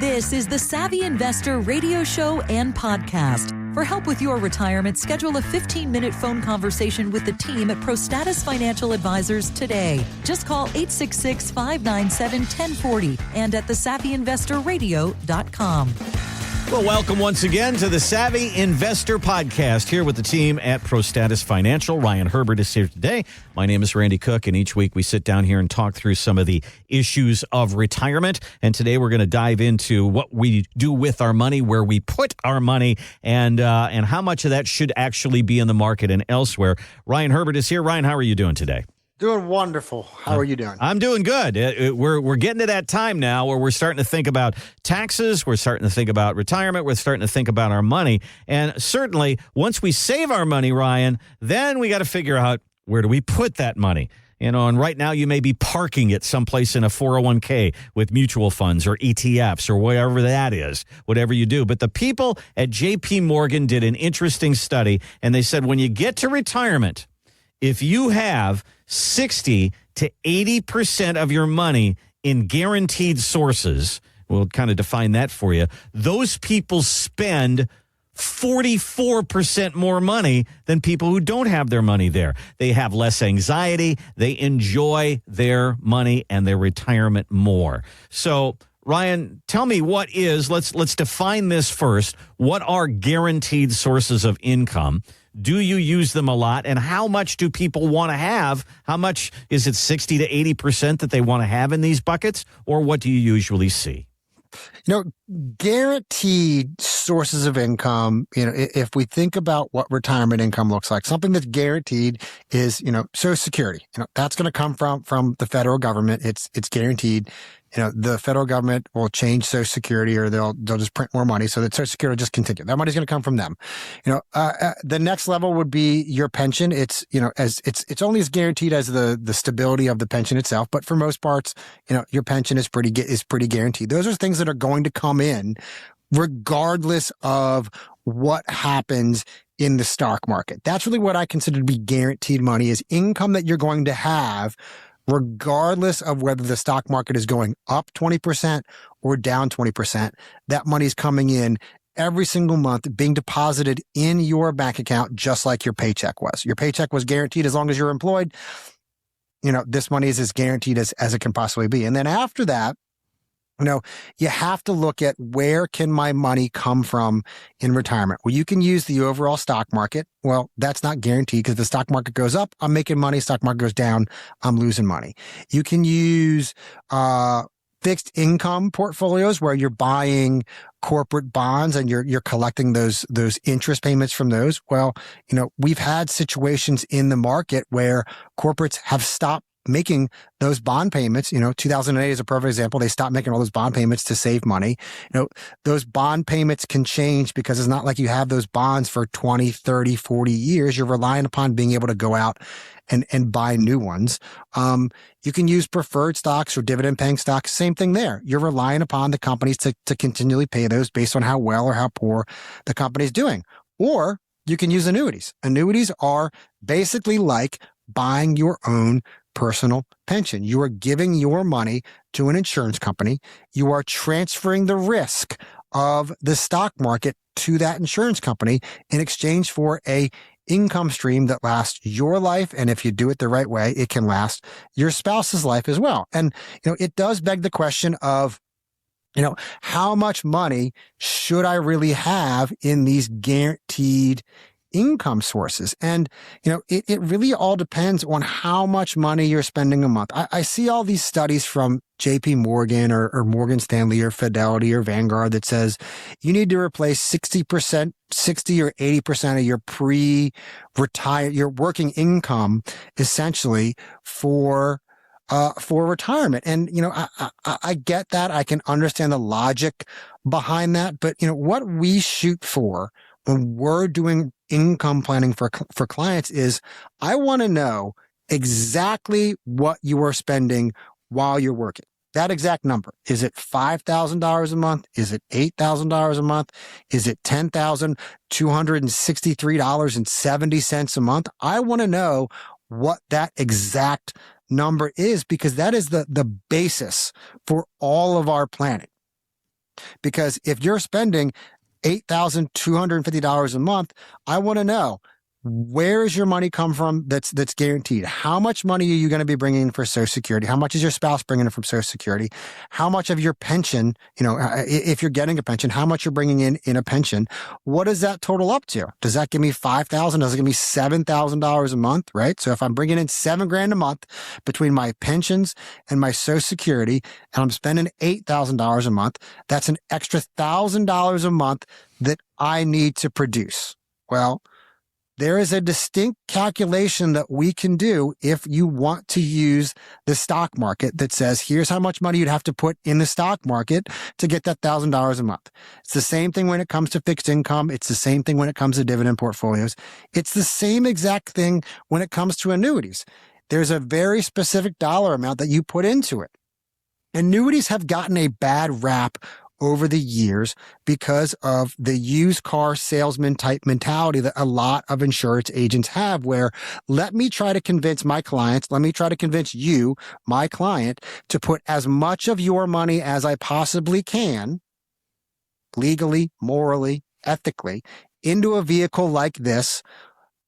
This is the Savvy Investor radio show and podcast. For help with your retirement, schedule a 15-minute phone conversation with the team at ProStatus Financial Advisors today. Just call 866-597-1040 and at thesavvyinvestorradio.com. Well, welcome once again to the Savvy Investor Podcast here with the team at ProStatus Financial. Ryan Herbert is here today. My name is Randy Cook, and each week we sit down here and talk through some of the issues of retirement. And today we're going to dive into what we do with our money, where we put our money, and how much of that should actually be in the market and elsewhere. Ryan Herbert is here. Ryan, how are you doing today? Doing wonderful. How are you doing? I'm doing good. We're getting to that time now where we're starting to think about taxes. We're starting to think about retirement. We're starting to think about our money. And certainly, once we save our money, Ryan, then we got to figure out, where do we put that money? You know, and right now you may be parking it someplace in a 401k with mutual funds or ETFs or whatever that is, whatever you do. But the people at JP Morgan did an interesting study, and they said when you get to retirement, if you have 60 to 80% of your money in guaranteed sources, we'll kind of define that for you, those people spend 44% more money than people who don't have their money there. They have less anxiety. They enjoy their money and their retirement more. So, Ryan, tell me let's define this first. What are guaranteed sources of income? Do you use them a lot? And how much do people want to have? How much is it, 60 to 80% that they want to have in these buckets? Or what do you usually see? You know, guaranteed sources of income, if we think about what retirement income looks like, something that's guaranteed is, Social Security. That's going to come from the federal government. It's guaranteed. The federal government will change Social Security, or they'll just print more money, so that Social Security will just continue. That money's going to come from them. The next level would be your pension. It's it's only as guaranteed as the stability of the pension itself, but for most parts, your pension is pretty guaranteed. Those are things that are going to come in regardless of what happens in the stock market. That's really what I consider to be guaranteed money, is income that you're going to have regardless of whether the stock market is going up 20% or down 20%. That money's coming in every single month, being deposited in your bank account, just like your paycheck was. Your paycheck was guaranteed as long as you're employed. This money is as guaranteed as it can possibly be. And then after that, you have to look at, where can my money come from in retirement? Well, you can use the overall stock market. Well, that's not guaranteed, because the stock market goes up, I'm making money. Stock market goes down, I'm losing money. You can use fixed income portfolios, where you're buying corporate bonds and you're collecting those interest payments from those. Well, we've had situations in the market where corporates have stopped making those bond payments. 2008 is a perfect example. They stopped making all those bond payments to save money. Those bond payments can change, because it's not like you have those bonds for 20, 30, 40 years. You're relying upon being able to go out and buy new ones. You can use preferred stocks or dividend paying stocks. Same thing there. You're relying upon the companies to continually pay those based on how well or how poor the company's doing. Or you can use annuities. Annuities are basically like buying your own personal pension. You are giving your money to an insurance company. You are transferring the risk of the stock market to that insurance company in exchange for a income stream that lasts your life. And if you do it the right way, it can last your spouse's life as well. And, it does beg the question of, how much money should I really have in these guaranteed income sources? And, it really all depends on how much money you're spending a month. I see all these studies from JP Morgan or Morgan Stanley or Fidelity or Vanguard that says you need to replace 60 or 80% of your your working income, essentially, for retirement. And, I get that. I can understand the logic behind that. But, what we shoot for when we're doing income planning for clients is, I want to know exactly what you are spending while you're working. That exact number. Is it $5,000 a month? Is it $8,000 a month? Is it $10,263.70 a month? I want to know what that exact number is, because that is the basis for all of our planning. Because if you're spending $8,250 a month, I want to know, where is your money come from that's guaranteed? How much money are you going to be bringing in for Social Security? How much is your spouse bringing in from Social Security? How much of your pension, if you're getting a pension, how much you're bringing in a pension? What does that total up to? Does that give me $5,000? Does it give me $7,000 a month, right? So if I'm bringing in $7,000 a month between my pensions and my Social Security, and I'm spending $8,000 a month, that's an extra $1,000 a month that I need to produce. Well, there is a distinct calculation that we can do if you want to use the stock market that says, here's how much money you'd have to put in the stock market to get that $1,000 a month. It's the same thing when it comes to fixed income. It's the same thing when it comes to dividend portfolios. It's the same exact thing when it comes to annuities. There's a very specific dollar amount that you put into it. Annuities have gotten a bad rap over the years because of the used car salesman type mentality that a lot of insurance agents have, where let me try to convince my clients, let me try to convince you, my client, to put as much of your money as I possibly can, legally, morally, ethically, into a vehicle like this,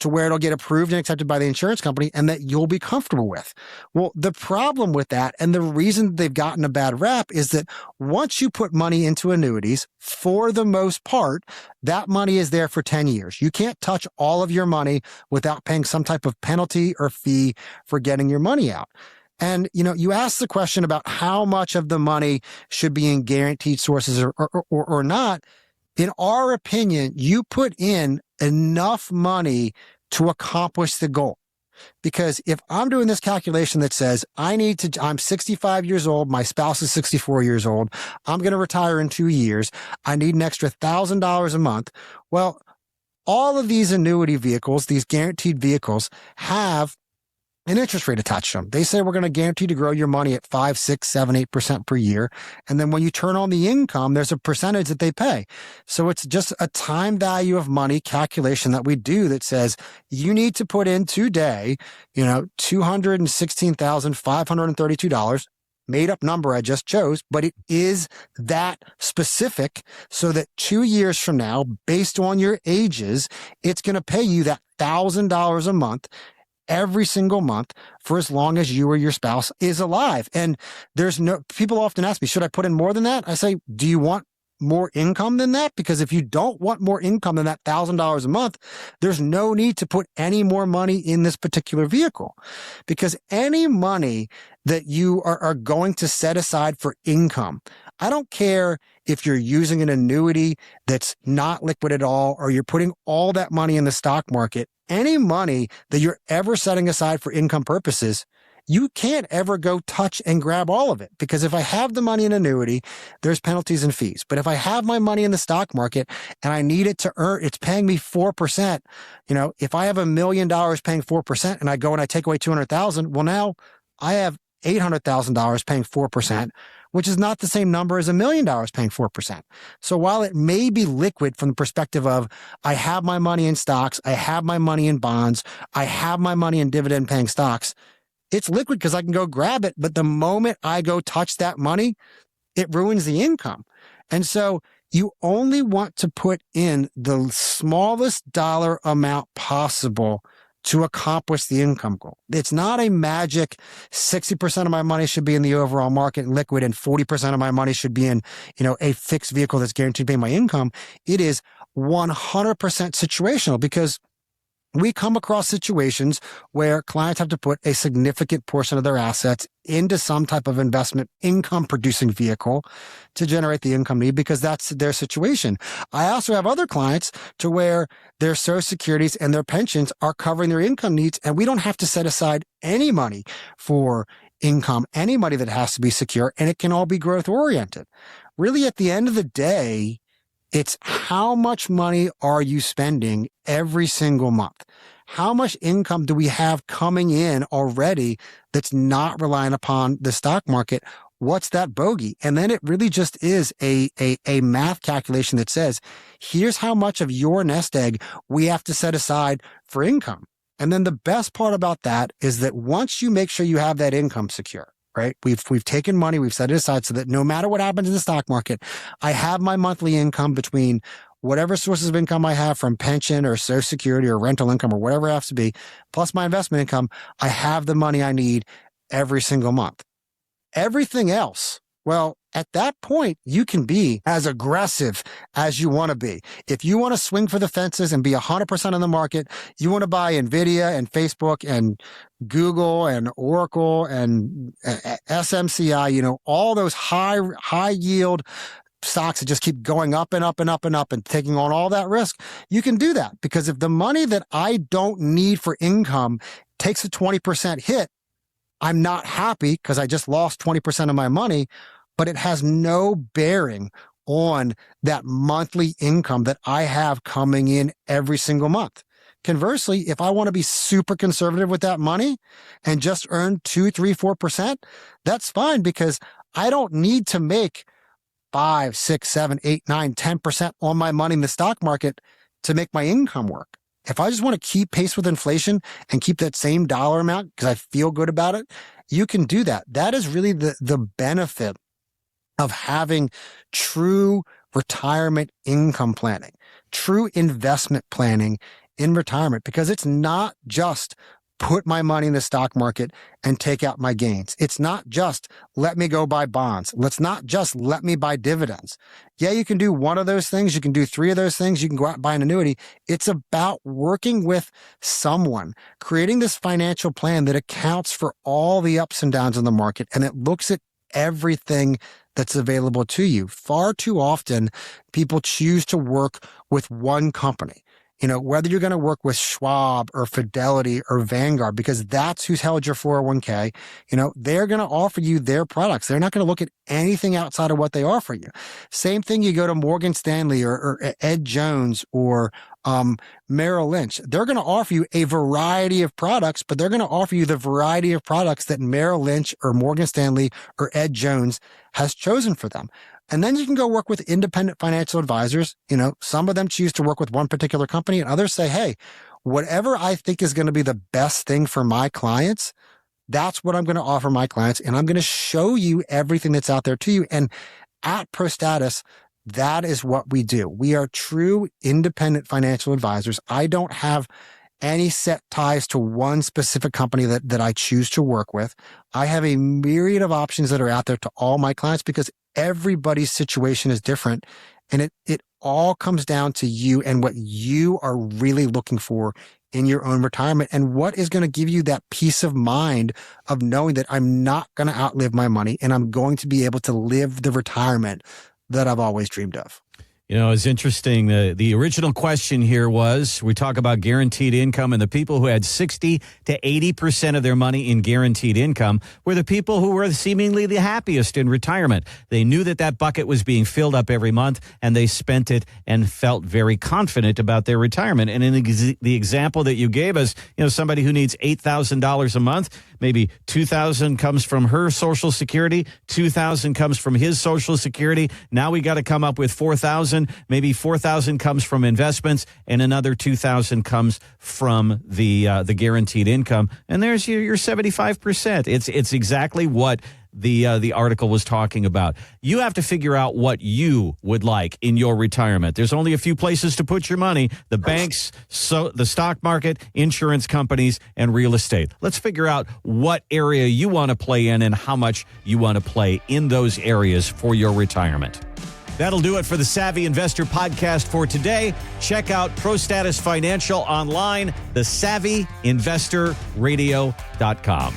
to where it'll get approved and accepted by the insurance company and that you'll be comfortable with. Well, the problem with that, and the reason they've gotten a bad rap, is that once you put money into annuities, for the most part, that money is there for 10 years. You can't touch all of your money without paying some type of penalty or fee for getting your money out. And, you asked the question about how much of the money should be in guaranteed sources or not. In our opinion, you put in enough money to accomplish the goal. Because if I'm doing this calculation that says I'm 65 years old, my spouse is 64 years old, I'm going to retire in 2 years, I need an extra $1,000 a month. Well, all of these annuity vehicles, these guaranteed vehicles, have an interest rate attached to them. They say we're going to guarantee to grow your money at 5, 6, 7, 8% per year. And then when you turn on the income, there's a percentage that they pay. So it's just a time value of money calculation that we do that says you need to put in today, $216,532, made up number I just chose, but it is that specific so that 2 years from now, based on your ages, it's going to pay you that $1,000 a month every single month for as long as you or your spouse is alive. And people often ask me, should I put in more than that? I say, do you want more income than that? Because if you don't want more income than that $1,000 a month, there's no need to put any more money in this particular vehicle. Because any money that you are going to set aside for income, I don't care if you're using an annuity that's not liquid at all, or you're putting all that money in the stock market, any money that you're ever setting aside for income purposes, you can't ever go touch and grab all of it. Because if I have the money in annuity, there's penalties and fees. But if I have my money in the stock market and I need it to earn, it's paying me 4%. If I have $1 million paying 4% and I go and I take away 200,000, well, now I have $800,000 paying 4%, which is not the same number as $1 million paying 4%. So while it may be liquid from the perspective of I have my money in stocks, I have my money in bonds, I have my money in dividend paying stocks, it's liquid because I can go grab it. But the moment I go touch that money, it ruins the income. And so you only want to put in the smallest dollar amount possible to accomplish the income goal. It's not a magic 60% of my money should be in the overall market in liquid and 40% of my money should be in, a fixed vehicle that's guaranteed to pay my income. It is 100% situational, because we come across situations where clients have to put a significant portion of their assets into some type of investment income producing vehicle to generate the income need, because that's their situation. I also have other clients to where their Social Securities and their pensions are covering their income needs, and we don't have to set aside any money for income, any money that has to be secure, and it can all be growth oriented. Really, at the end of the day, it's how much money are you spending every single month? How much income do we have coming in already that's not relying upon the stock market? What's that bogey? And then it really just is a math calculation that says, here's how much of your nest egg we have to set aside for income. And then the best part about that is that once you make sure you have that income secure, right? We've taken money, we've set it aside so that no matter what happens in the stock market, I have my monthly income between whatever sources of income I have from pension or Social Security or rental income or whatever it has to be, plus my investment income. I have the money I need every single month. Everything else, well, at that point, you can be as aggressive as you want to be. If you want to swing for the fences and be 100% in the market, you want to buy NVIDIA and Facebook and Google and Oracle and SMCI, all those high yield stocks that just keep going up and up and up and up and taking on all that risk, you can do that. Because if the money that I don't need for income takes a 20% hit, I'm not happy because I just lost 20% of my money, but it has no bearing on that monthly income that I have coming in every single month. Conversely, if I want to be super conservative with that money and just earn 2, 3, 4%, that's fine because I don't need to make 5, 6, 7, 8, 9, 10% on my money in the stock market to make my income work. If I just want to keep pace with inflation and keep that same dollar amount because I feel good about it, you can do that. That is really the benefit of having true retirement income planning, true investment planning in retirement, because it's not just put my money in the stock market and take out my gains. It's not just let me go buy bonds. Let's not just let me buy dividends. Yeah, you can do one of those things. You can do 3 of those things. You can go out and buy an annuity. It's about working with someone, creating this financial plan that accounts for all the ups and downs in the market, and it looks at everything that's available to you. Far too often, people choose to work with one company. Whether you're going to work with Schwab or Fidelity or Vanguard, because that's who's held your 401k, they're going to offer you their products. They're not going to look at anything outside of what they offer you. Same thing, you go to Morgan Stanley or Ed Jones or Merrill Lynch. They're going to offer you a variety of products, but they're going to offer you the variety of products that Merrill Lynch or Morgan Stanley or Ed Jones has chosen for them. And then you can go work with independent financial advisors. Some of them choose to work with one particular company and others say, hey, whatever I think is going to be the best thing for my clients, that's what I'm going to offer my clients. And I'm going to show you everything that's out there to you. And at ProStatus, that is what we do. We are true independent financial advisors. I don't have any set ties to one specific company that I choose to work with. I have a myriad of options that are out there to all my clients because everybody's situation is different. And it all comes down to you and what you are really looking for in your own retirement and what is going to give you that peace of mind of knowing that I'm not going to outlive my money and I'm going to be able to live the retirement that I've always dreamed of. It's interesting. The original question here was, we talk about guaranteed income, and the people who had 60 to 80% of their money in guaranteed income were the people who were seemingly the happiest in retirement. They knew that bucket was being filled up every month, and they spent it and felt very confident about their retirement. And in the example that you gave us, somebody who needs $8,000 a month, maybe $2,000 comes from her Social Security, $2,000 comes from his Social Security. Now we got to come up with $4,000. Maybe $4,000 comes from investments, and another $2,000 comes from the guaranteed income. And there's your 75%. It's exactly what the article was talking about. You have to figure out what you would like in your retirement. There's only a few places to put your money: the banks, the stock market, insurance companies, and real estate. Let's figure out what area you want to play in and how much you want to play in those areas for your retirement. That'll do it for the Savvy Investor podcast for today. Check out ProStatus Financial online, thesavvyinvestorradio.com.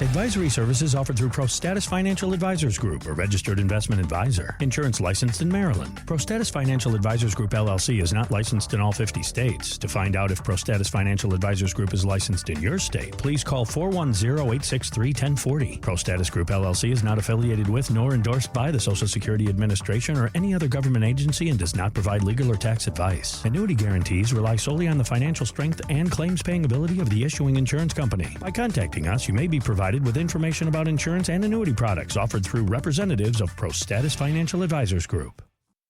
Advisory services offered through ProStatus Financial Advisors Group, a registered investment advisor. Insurance licensed in Maryland. ProStatus Financial Advisors Group, LLC is not licensed in all 50 states. To find out if ProStatus Financial Advisors Group is licensed in your state, please call 410-863-1040. ProStatus Group, LLC is not affiliated with nor endorsed by the Social Security Administration or any other government agency and does not provide legal or tax advice. Annuity guarantees rely solely on the financial strength and claims-paying ability of the issuing insurance company. By contacting us, you may be provided with information about insurance and annuity products offered through representatives of ProStatus Financial Advisors Group.